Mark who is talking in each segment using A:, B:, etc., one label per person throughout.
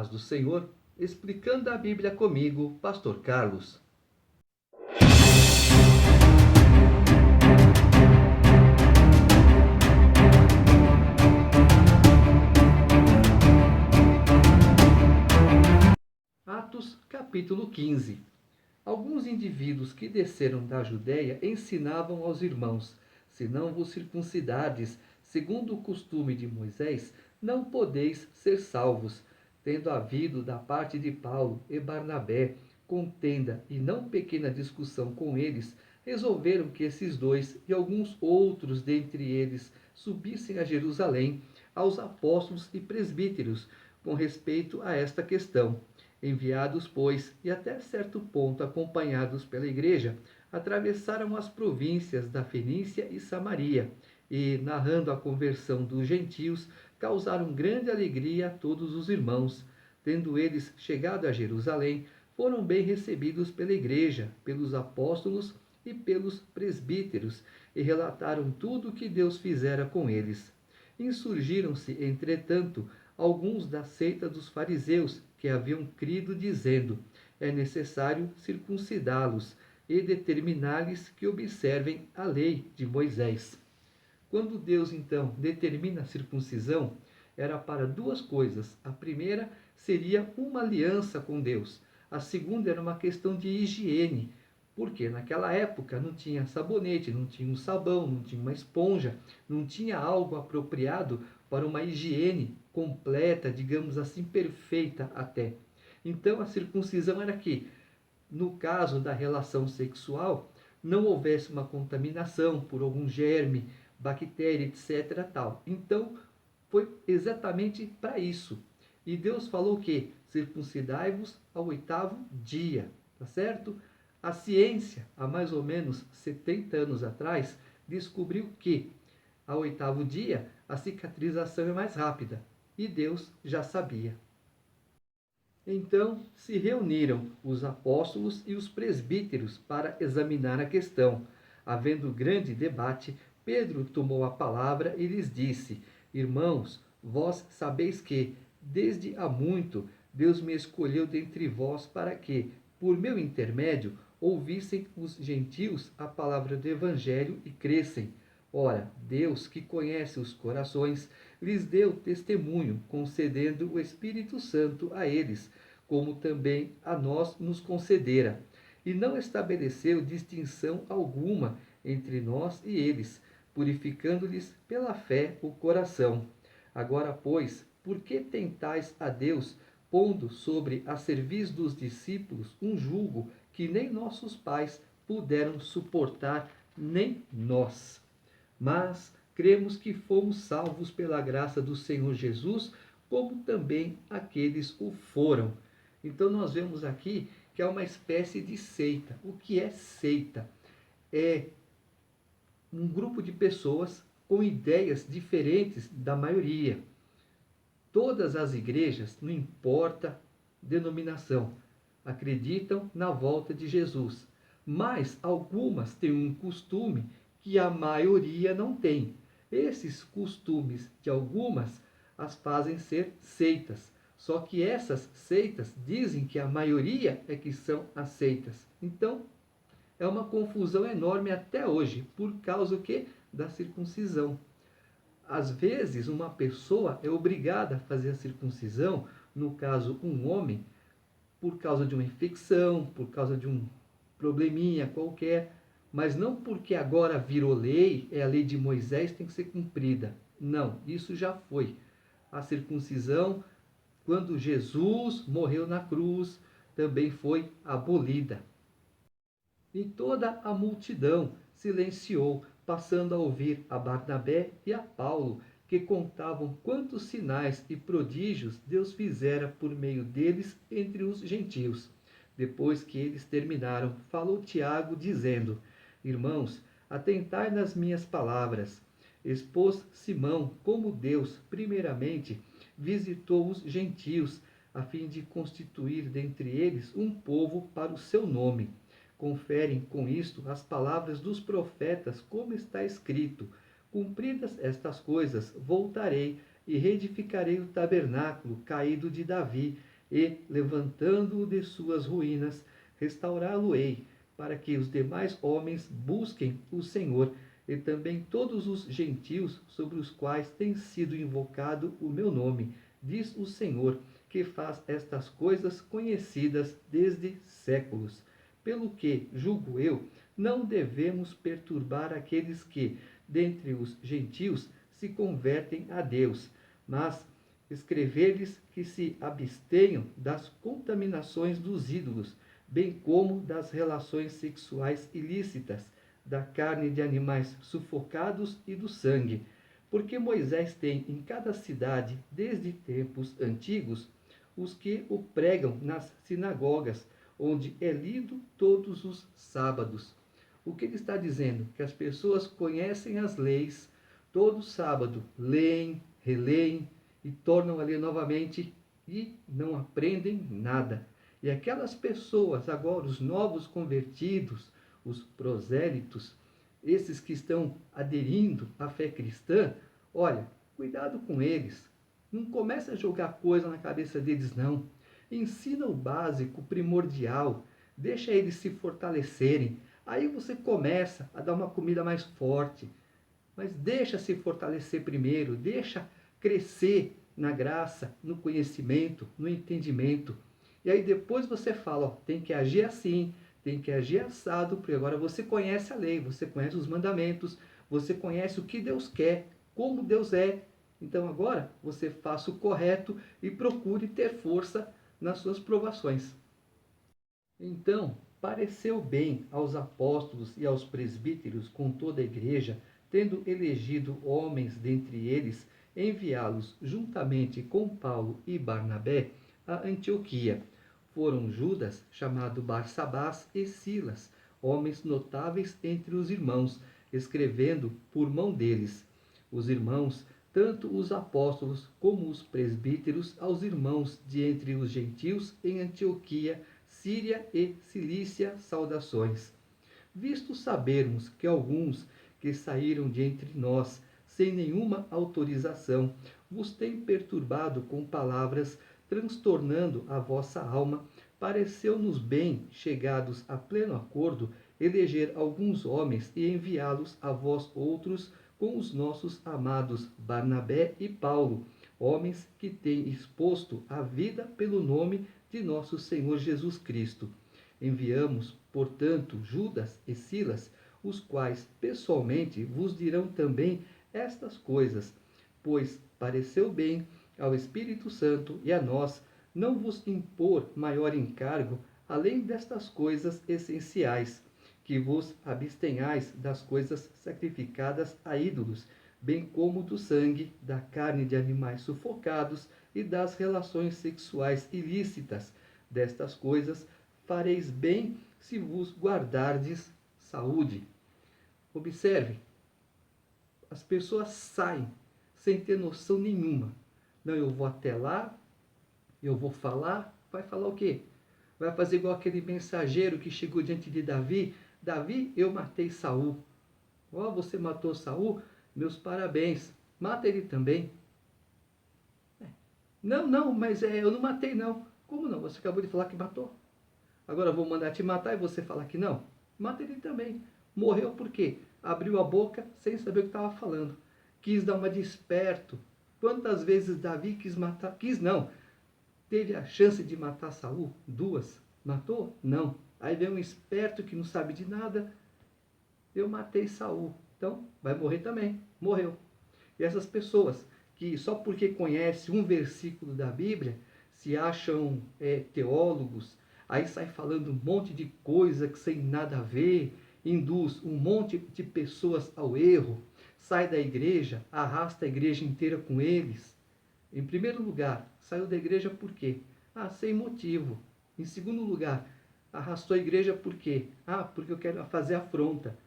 A: paz do Senhor, explicando a Bíblia comigo, Pastor Carlos. Atos capítulo 15. Alguns indivíduos que desceram da Judéia ensinavam aos irmãos: se não vos circuncidardes, segundo o costume de Moisés, não podeis ser salvos. Tendo havido da parte de Paulo e Barnabé contenda e não pequena discussão com eles, resolveram que esses dois e alguns outros dentre eles subissem a Jerusalém aos apóstolos e presbíteros com respeito a esta questão. Enviados, pois, e até certo ponto acompanhados pela igreja, atravessaram as províncias da Fenícia e Samaria, e, narrando a conversão dos gentios, causaram grande alegria a todos os irmãos. Tendo eles chegado a Jerusalém, foram bem recebidos pela igreja, pelos apóstolos e pelos presbíteros, e relataram tudo o que Deus fizera com eles. Insurgiram-se, entretanto, alguns da seita dos fariseus, que haviam crido, dizendo: é necessário circuncidá-los e determinar-lhes que observem a lei de Moisés. Quando Deus, então, determina a circuncisão, era para duas coisas. A primeira seria uma aliança com Deus. A segunda era uma questão de higiene, porque naquela época não tinha sabonete, não tinha um sabão, não tinha uma esponja, não tinha algo apropriado para uma higiene completa, digamos assim, perfeita até. Então a circuncisão era que, no caso da relação sexual, não houvesse uma contaminação por algum germe, bactéria, etc. Tal. Então foi exatamente para isso. E Deus falou que circuncidai-vos ao 8º dia, tá certo? A ciência, há mais ou menos 70 anos atrás, descobriu que ao 8º dia a cicatrização é mais rápida. E Deus já sabia. Então se reuniram os apóstolos e os presbíteros para examinar a questão. Havendo grande debate, Pedro tomou a palavra e lhes disse: irmãos, vós sabeis que, desde há muito, Deus me escolheu dentre vós para que, por meu intermédio, ouvissem os gentios a palavra do Evangelho e crescem. Ora, Deus, que conhece os corações, lhes deu testemunho, concedendo o Espírito Santo a eles, como também a nós nos concedera. E não estabeleceu distinção alguma entre nós e eles, purificando-lhes pela fé o coração. Agora, pois, por que tentais a Deus, pondo sobre a cerviz dos discípulos um jugo que nem nossos pais puderam suportar, nem nós? Mas cremos que fomos salvos pela graça do Senhor Jesus, como também aqueles o foram. Então nós vemos aqui que é uma espécie de seita. O que é seita? É um grupo de pessoas com ideias diferentes da maioria. Todas as igrejas, não importa denominação, acreditam na volta de Jesus. Mas algumas têm um costume que a maioria não tem. Esses costumes de algumas as fazem ser seitas. Só que essas seitas dizem que a maioria é que são aceitas. Então, é uma confusão enorme até hoje, por causa que da circuncisão. Às vezes, uma pessoa é obrigada a fazer a circuncisão, no caso, um homem, por causa de uma infecção, por causa de um probleminha qualquer, mas não porque agora virou lei, é a lei de Moisés, tem que ser cumprida. Não, isso já foi. A circuncisão, quando Jesus morreu na cruz, também foi abolida. E toda a multidão silenciou, passando a ouvir a Barnabé e a Paulo, que contavam quantos sinais e prodígios Deus fizera por meio deles entre os gentios. Depois que eles terminaram, falou Tiago, dizendo: irmãos, atentai nas minhas palavras. Expôs Simão como Deus, primeiramente, visitou os gentios, a fim de constituir dentre eles um povo para o seu nome. Conferem com isto as palavras dos profetas, como está escrito: cumpridas estas coisas, voltarei e reedificarei o tabernáculo caído de Davi, e, levantando-o de suas ruínas, restaurá-lo-ei, para que os demais homens busquem o Senhor, e também todos os gentios sobre os quais tem sido invocado o meu nome, diz o Senhor, que faz estas coisas conhecidas desde séculos. Pelo que, julgo eu, não devemos perturbar aqueles que, dentre os gentios, se convertem a Deus, mas escrever-lhes que se abstenham das contaminações dos ídolos, bem como das relações sexuais ilícitas, da carne de animais sufocados e do sangue. Porque Moisés tem em cada cidade, desde tempos antigos, os que o pregam nas sinagogas, onde é lido todos os sábados. O que ele está dizendo? Que as pessoas conhecem as leis, todo sábado leem, releem e tornam a ler novamente e não aprendem nada. E aquelas pessoas, agora os novos convertidos, os prosélitos, esses que estão aderindo à fé cristã, olha, cuidado com eles. Não começa a jogar coisa na cabeça deles, não. Ensina o básico, o primordial. Deixa eles se fortalecerem. Aí você começa a dar uma comida mais forte. Mas deixa se fortalecer primeiro. Deixa crescer na graça, no conhecimento, no entendimento. E aí depois você fala, ó, tem que agir assim, tem que agir assado, porque agora você conhece a lei, você conhece os mandamentos, você conhece o que Deus quer, como Deus é. Então agora você faça o correto e procure ter força nas suas provações. Então, pareceu bem aos apóstolos e aos presbíteros com toda a igreja, tendo elegido homens dentre eles, enviá-los juntamente com Paulo e Barnabé a Antioquia. Foram Judas, chamado Barsabás, e Silas, homens notáveis entre os irmãos, escrevendo por mão deles. Os irmãos, tanto os apóstolos como os presbíteros, aos irmãos de entre os gentios em Antioquia, Síria e Cilícia, saudações. Visto sabermos que alguns que saíram de entre nós, sem nenhuma autorização, vos têm perturbado com palavras, transtornando a vossa alma, pareceu-nos bem, chegados a pleno acordo, eleger alguns homens e enviá-los a vós outros com os nossos amados Barnabé e Paulo, homens que têm exposto a vida pelo nome de nosso Senhor Jesus Cristo. Enviamos, portanto, Judas e Silas, os quais pessoalmente vos dirão também estas coisas, pois pareceu bem ao Espírito Santo e a nós não vos impor maior encargo além destas coisas essenciais, que vos abstenhais das coisas sacrificadas a ídolos, bem como do sangue, da carne de animais sufocados e das relações sexuais ilícitas. Destas coisas fareis bem se vos guardardes saúde. Observe, as pessoas saem sem ter noção nenhuma. Não, eu vou até lá, eu vou falar, vai falar o quê? Vai fazer igual aquele mensageiro que chegou diante de Davi. Davi, eu matei Saul. Ó, oh, você matou Saul? Meus parabéns. Mata ele também. Não, não, mas eu não matei não. Como não? Você acabou de falar que matou. Agora eu vou mandar te matar e você falar que não? Mata ele também. Morreu por quê? Abriu a boca sem saber o que estava falando. Quis dar uma de esperto. Quantas vezes Davi quis matar? Quis não. Teve a chance de matar Saul? 2. Matou? Não. Aí vem um esperto que não sabe de nada. Eu matei Saul. Então, vai morrer também. Morreu. E essas pessoas que só porque conhecem um versículo da Bíblia se acham teólogos, aí sai falando um monte de coisa que sem nada a ver, induz um monte de pessoas ao erro, sai da igreja, arrasta a igreja inteira com eles. Em primeiro lugar, saiu da igreja por quê? Sem motivo. Em segundo lugar, arrastou a igreja por quê? Porque eu quero fazer afronta.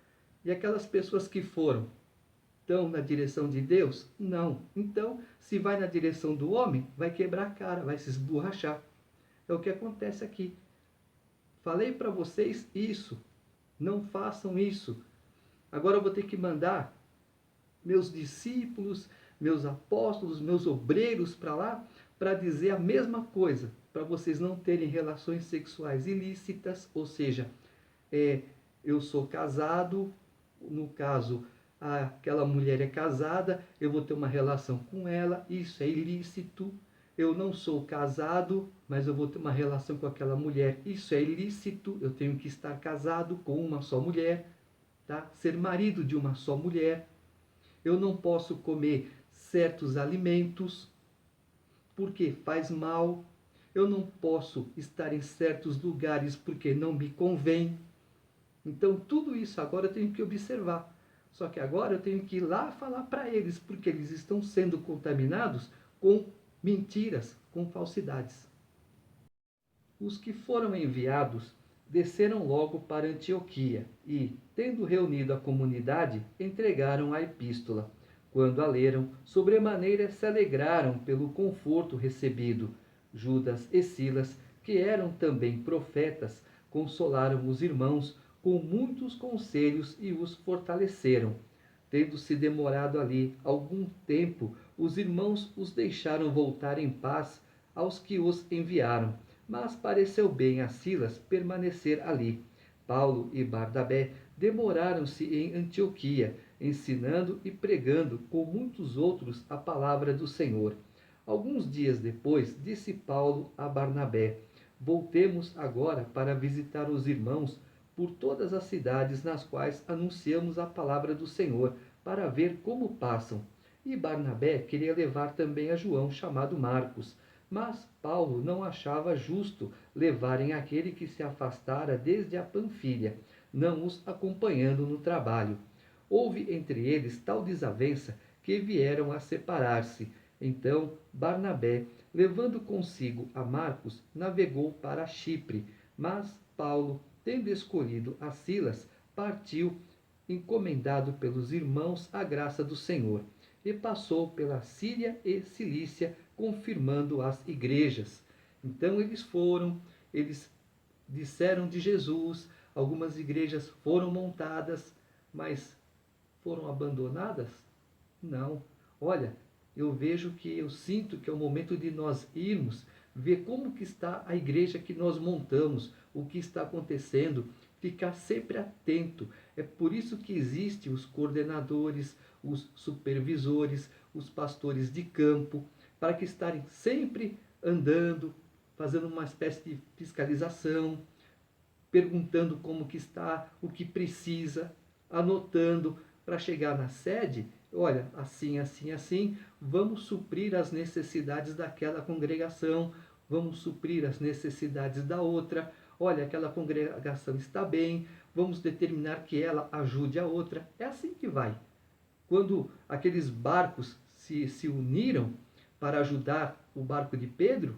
A: E aquelas pessoas que foram, estão na direção de Deus? Não. Então, se vai na direção do homem, vai quebrar a cara, vai se esborrachar. É o que acontece aqui. Falei para vocês isso. Não façam isso. Agora eu vou ter que mandar meus discípulos, meus apóstolos, meus obreiros para lá, para dizer a mesma coisa. para vocês não terem relações sexuais ilícitas, ou seja, eu sou casado, no caso, aquela mulher é casada, eu vou ter uma relação com ela, isso é ilícito. Eu não sou casado, mas eu vou ter uma relação com aquela mulher, isso é ilícito. Eu tenho que estar casado com uma só mulher, tá? Ser marido de uma só mulher. Eu não posso comer certos alimentos porque faz mal. Eu não posso estar em certos lugares porque não me convém. Então, tudo isso agora eu tenho que observar. Só que agora eu tenho que ir lá falar para eles, porque eles estão sendo contaminados com mentiras, com falsidades. Os que foram enviados desceram logo para Antioquia e, tendo reunido a comunidade, entregaram a epístola. Quando a leram, sobremaneira se alegraram pelo conforto recebido. Judas e Silas, que eram também profetas, consolaram os irmãos com muitos conselhos e os fortaleceram. Tendo-se demorado ali algum tempo, os irmãos os deixaram voltar em paz aos que os enviaram, mas pareceu bem a Silas permanecer ali. Paulo e Barnabé demoraram-se em Antioquia, ensinando e pregando com muitos outros a palavra do Senhor. Alguns dias depois, disse Paulo a Barnabé: Voltemos agora para visitar os irmãos por todas as cidades nas quais anunciamos a palavra do Senhor, para ver como passam. E Barnabé queria levar também a João, chamado Marcos. Mas Paulo não achava justo levarem aquele que se afastara desde a Panfilha, não os acompanhando no trabalho. Houve entre eles tal desavença que vieram a separar-se. Então Barnabé, levando consigo a Marcos, navegou para Chipre, mas Paulo, tendo escolhido a Silas, partiu, encomendado pelos irmãos à graça do Senhor, e passou pela Síria e Cilícia, confirmando as igrejas. Então eles disseram de Jesus, algumas igrejas foram montadas, mas foram abandonadas? Não. Olha, eu sinto que é o momento de nós irmos ver como que está a igreja que nós montamos, o que está acontecendo, ficar sempre atento. É por isso que existem os coordenadores, os supervisores, os pastores de campo, para que estarem sempre andando, fazendo uma espécie de fiscalização, perguntando como que está, o que precisa, anotando para chegar na sede, olha, assim, assim, assim, vamos suprir as necessidades daquela congregação, vamos suprir as necessidades da outra, olha, aquela congregação está bem, vamos determinar que ela ajude a outra. É assim que vai. Quando aqueles barcos se uniram para ajudar o barco de Pedro,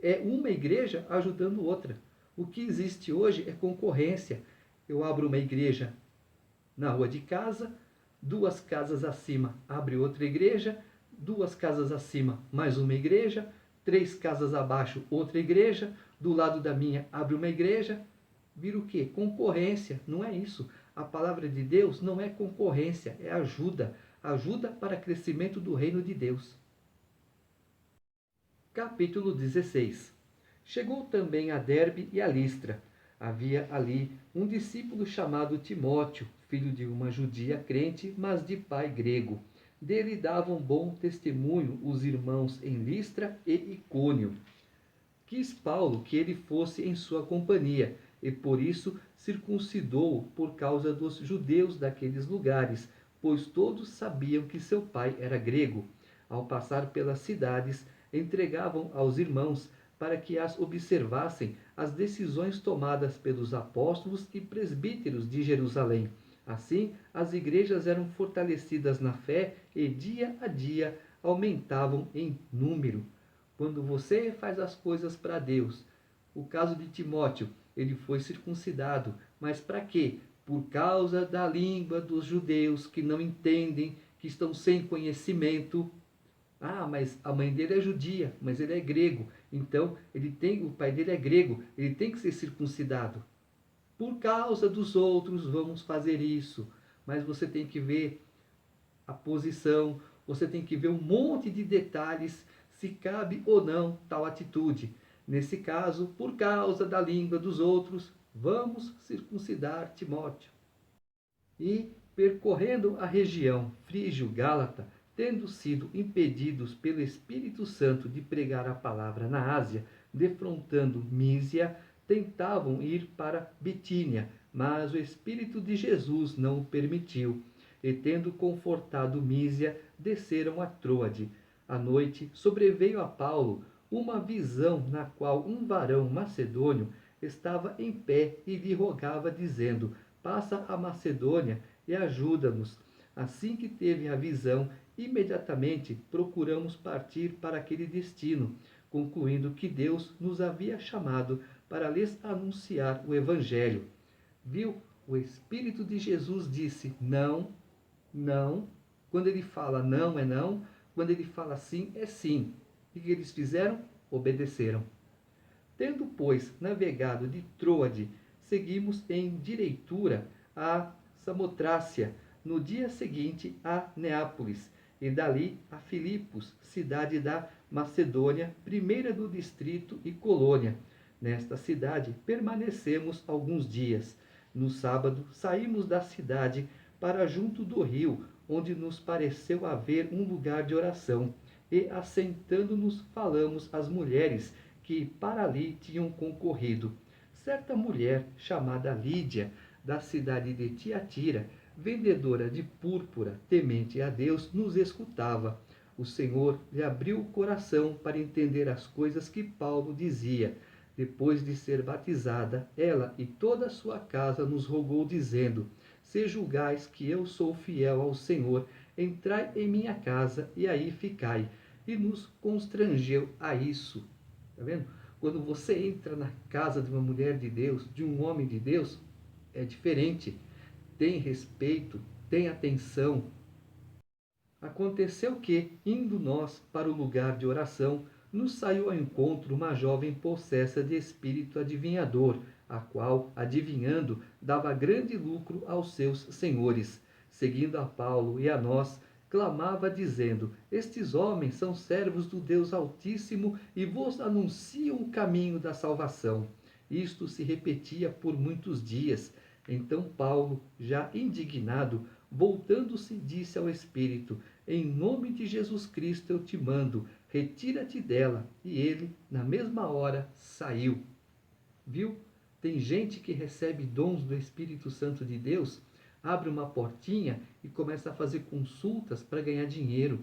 A: é uma igreja ajudando outra. O que existe hoje é concorrência. Eu abro uma igreja na rua de casa, 2 casas acima abre outra igreja, 2 casas acima mais uma igreja, 3 casas abaixo outra igreja, do lado da minha abre uma igreja. Vira o quê? Concorrência. Não é isso. A palavra de Deus não é concorrência, é ajuda. Ajuda para crescimento do reino de Deus. Capítulo 16. Chegou também a Derbe e a Listra. Havia ali um discípulo chamado Timóteo, filho de uma judia crente, mas de pai grego. Dele davam bom testemunho os irmãos em Listra e Icônio. Quis Paulo que ele fosse em sua companhia, e por isso circuncidou por causa dos judeus daqueles lugares, pois todos sabiam que seu pai era grego. Ao passar pelas cidades, entregavam aos irmãos para que as observassem as decisões tomadas pelos apóstolos e presbíteros de Jerusalém. Assim, as igrejas eram fortalecidas na fé e dia a dia aumentavam em número. Quando você faz as coisas para Deus, o caso de Timóteo, ele foi circuncidado, mas para quê? Por causa da língua dos judeus que não entendem, que estão sem conhecimento. Ah, mas a mãe dele é judia, mas ele é grego. Então, o pai dele é grego, ele tem que ser circuncidado. Por causa dos outros, vamos fazer isso. Mas você tem que ver a posição, você tem que ver um monte de detalhes, se cabe ou não tal atitude. Nesse caso, por causa da língua dos outros, vamos circuncidar Timóteo. E, percorrendo a região frígio-gálata, tendo sido impedidos pelo Espírito Santo de pregar a palavra na Ásia, defrontando Mísia, tentavam ir para Bitínia, mas o Espírito de Jesus não o permitiu. E tendo confortado Mísia, desceram a Troade. À noite, sobreveio a Paulo uma visão na qual um varão macedônio estava em pé e lhe rogava, dizendo: passa a Macedônia e ajuda-nos. Assim que teve a visão, imediatamente procuramos partir para aquele destino, concluindo que Deus nos havia chamado para lhes anunciar o Evangelho. Viu? O Espírito de Jesus disse não, não. Quando ele fala não, é não. Quando ele fala sim, é sim. E o que eles fizeram? Obedeceram. Tendo, pois, navegado de Troade, seguimos em direitura a Samotrácia, no dia seguinte a Neápolis, e dali a Filipos, cidade da Macedônia, primeira do distrito e colônia. Nesta cidade permanecemos alguns dias. No sábado saímos da cidade para junto do rio, onde nos pareceu haver um lugar de oração, e assentando-nos falamos às mulheres que para ali tinham concorrido. Certa mulher, chamada Lídia, da cidade de Tiatira, vendedora de púrpura, temente a Deus, nos escutava. O Senhor lhe abriu o coração para entender as coisas que Paulo dizia. Depois de ser batizada, ela e toda a sua casa nos rogou, dizendo: se julgais que eu sou fiel ao Senhor, entrai em minha casa e aí ficai. E nos constrangeu a isso. Está vendo? Quando você entra na casa de uma mulher de Deus, de um homem de Deus, é diferente. Tem respeito, tem atenção. Aconteceu que, indo nós para o lugar de oração, nos saiu ao encontro uma jovem possessa de espírito adivinhador, a qual, adivinhando, dava grande lucro aos seus senhores. Seguindo a Paulo e a nós, clamava dizendo: estes homens são servos do Deus Altíssimo e vos anunciam o caminho da salvação. Isto se repetia por muitos dias. Então Paulo, já indignado, voltando-se, disse ao Espírito: em nome de Jesus Cristo eu te mando, retira-te dela. E ele, na mesma hora, saiu. Viu? Tem gente que recebe dons do Espírito Santo de Deus, abre uma portinha e começa a fazer consultas para ganhar dinheiro.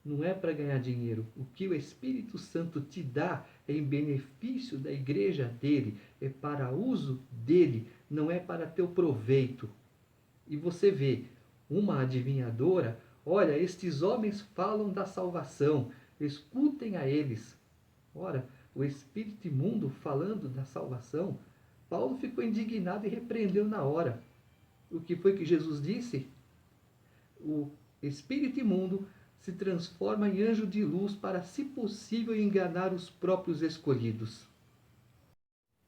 A: Não é para ganhar dinheiro. O que o Espírito Santo te dá é em benefício da igreja dele, é para uso dele, não é para teu proveito. E você vê uma adivinhadora: olha, estes homens falam da salvação, escutem a eles. Ora, o espírito imundo falando da salvação, Paulo ficou indignado e repreendeu na hora. O que foi que Jesus disse? O espírito imundo se transforma em anjo de luz para, se possível, enganar os próprios escolhidos.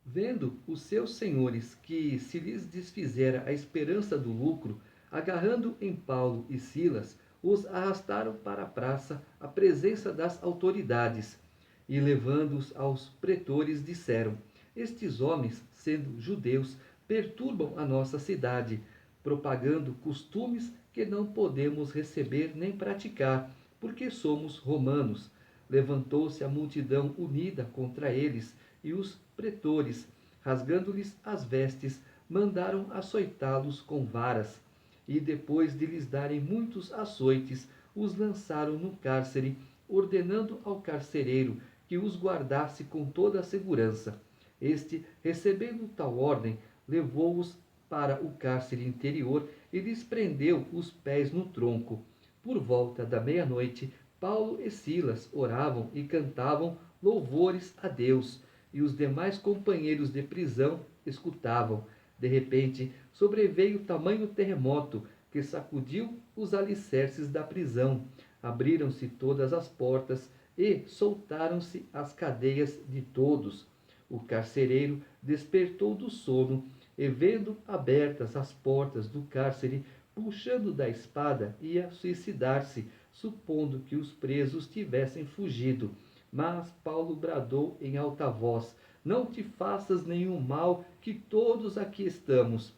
A: Vendo os seus senhores que se lhes desfizera a esperança do lucro, agarrando em Paulo e Silas, os arrastaram para a praça, à presença das autoridades, e levando-os aos pretores, disseram: estes homens, sendo judeus, perturbam a nossa cidade, propagando costumes que não podemos receber nem praticar, porque somos romanos. Levantou-se a multidão unida contra eles, e os pretores, rasgando-lhes as vestes, mandaram açoitá-los com varas. E depois de lhes darem muitos açoites, os lançaram no cárcere, ordenando ao carcereiro que os guardasse com toda a segurança. Este, recebendo tal ordem, levou-os para o cárcere interior e lhes prendeu os pés no tronco. Por volta da meia-noite, Paulo e Silas oravam e cantavam louvores a Deus, e os demais companheiros de prisão escutavam. De repente, sobreveio tamanho terremoto que sacudiu os alicerces da prisão. Abriram-se todas as portas e soltaram-se as cadeias de todos. O carcereiro despertou do sono e, vendo abertas as portas do cárcere, puxando da espada, ia suicidar-se, supondo que os presos tivessem fugido. Mas Paulo bradou em alta voz: Não te faças nenhum mal, que todos aqui estamos.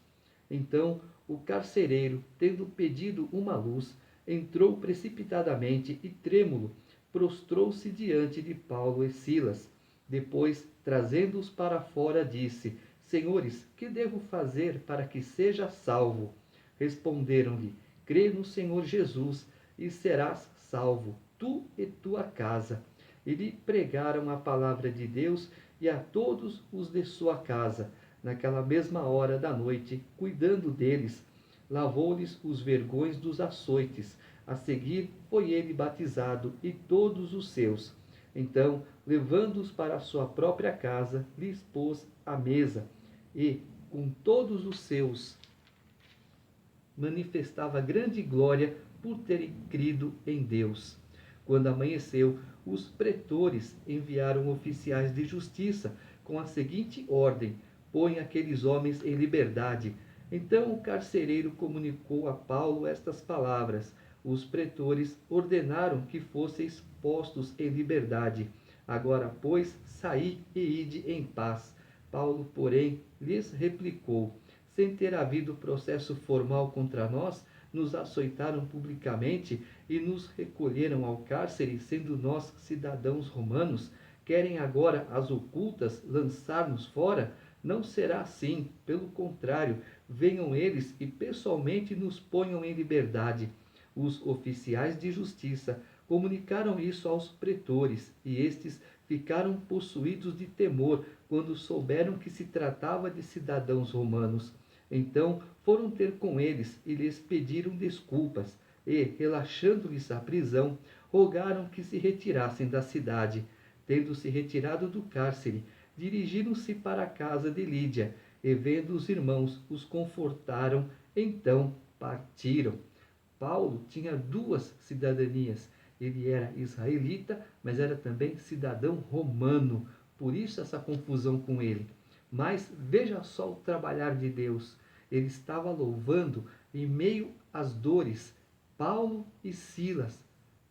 A: Então o carcereiro, tendo pedido uma luz, entrou precipitadamente e, trêmulo, prostrou-se diante de Paulo e Silas. Depois, trazendo-os para fora, disse: Senhores, que devo fazer para que seja salvo? Responderam-lhe: Crê no Senhor Jesus e serás salvo, tu e tua casa. E lhe pregaram a palavra de Deus e a todos os de sua casa. Naquela mesma hora da noite, cuidando deles, lavou-lhes os vergões dos açoites. A seguir foi ele batizado e todos os seus. Então, levando-os para a sua própria casa, lhes pôs à mesa e, com todos os seus, manifestava grande glória por terem crido em Deus. Quando amanheceu, os pretores enviaram oficiais de justiça com a seguinte ordem: põe aqueles homens em liberdade. Então o carcereiro comunicou a Paulo estas palavras. Os pretores ordenaram que fossem postos em liberdade. Agora, pois, saí e ide em paz. Paulo, porém, lhes replicou: sem ter havido processo formal contra nós, nos açoitaram publicamente e nos recolheram ao cárcere, sendo nós cidadãos romanos. Querem agora, às ocultas, lançar-nos fora? Não será assim. Pelo contrário, venham eles e pessoalmente nos ponham em liberdade. Os oficiais de justiça comunicaram isso aos pretores, e estes ficaram possuídos de temor quando souberam que se tratava de cidadãos romanos. Então foram ter com eles e lhes pediram desculpas, e, relaxando-lhes a prisão, rogaram que se retirassem da cidade. Tendo-se retirado do cárcere, dirigiram-se para a casa de Lídia, e vendo os irmãos, os confortaram, então partiram. Paulo tinha duas cidadanias. Ele era israelita, mas era também cidadão romano. Por isso essa confusão com ele. Mas veja só o trabalhar de Deus. Ele estava louvando em meio às dores. Paulo e Silas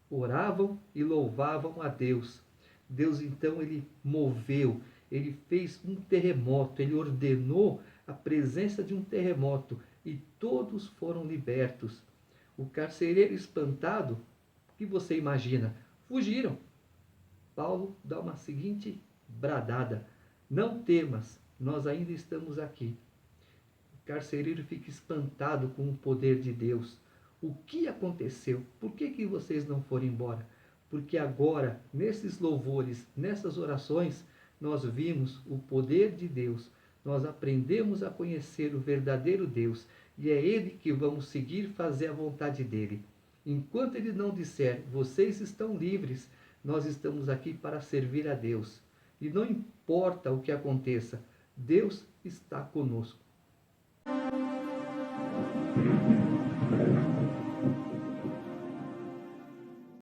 A: oravam e louvavam a Deus. Deus então ele moveu, ele fez um terremoto, ele ordenou a presença de um terremoto e todos foram libertos. O carcereiro espantado, o que você imagina? Fugiram. Paulo dá uma seguinte bradada: Não temas, nós ainda estamos aqui. O carcereiro fica espantado com o poder de Deus. O que aconteceu? Por que vocês não foram embora? Porque agora, nesses louvores, nessas orações, nós vimos o poder de Deus. Nós aprendemos a conhecer o verdadeiro Deus. E é Ele que vamos seguir, fazer a vontade dEle. Enquanto Ele não disser, vocês estão livres, nós estamos aqui para servir a Deus. E não importa o que aconteça, Deus está conosco.